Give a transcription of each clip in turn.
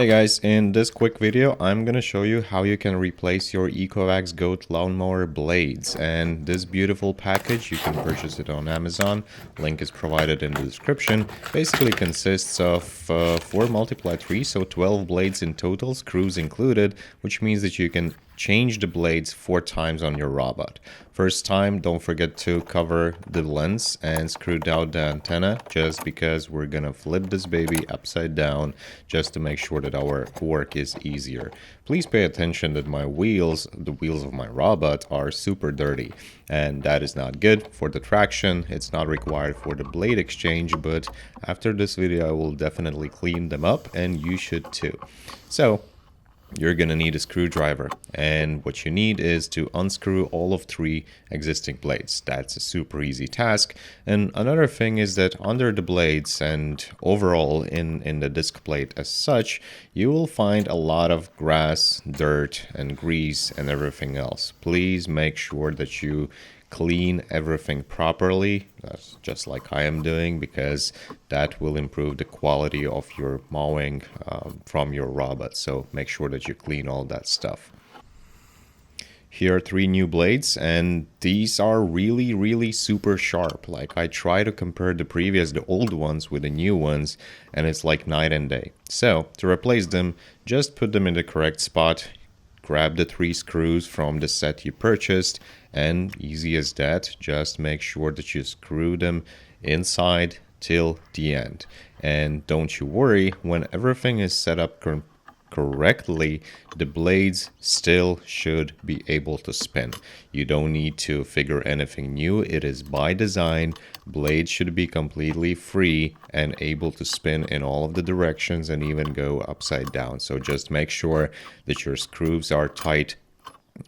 Hey guys, in this quick video, I'm going to show you how you can replace your Ecovacs Goat Lawnmower blades. And this beautiful package, you can purchase it on Amazon. Link is provided in the description. Basically consists of 4 multiply 3, so 12 blades in total, screws included, which means that you can change the blades 4 times on your robot. First time, don't forget to cover the lens and screw down the antenna, just because we're gonna flip this baby upside down just to make sure that our work is easier. Please pay attention that my wheels, the wheels of my robot, are super dirty, and that is not good for the traction. It's not required for the blade exchange, but after this video I will definitely clean them up, and you should too. So you're gonna need a screwdriver, and what you need is to unscrew all of 3 existing blades. That's a super easy task. And another thing is that under the blades and overall in the disc plate as such, you will find a lot of grass, dirt and grease and everything else. Please make sure that you clean everything properly, just like I am doing, because that will improve the quality of your mowing from your robot. So make sure that you clean all that stuff. Here are 3 new blades, and these are really super sharp. Like, I try to compare the old ones with the new ones, and it's like night and day. So to replace them, just put them in the correct spot. Grab the 3 screws from the set you purchased, and easy as that, just make sure that you screw them inside till the end. And don't you worry, when everything is set up correctly, the blades still should be able to spin. You don't need to figure anything new. It is by design. Blades should be completely free and able to spin in all of the directions and even go upside down. So just make sure that your screws are tight,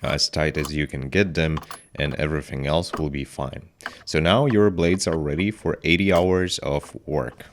as tight as you can get them, and everything else will be fine. So now your blades are ready for 80 hours of work.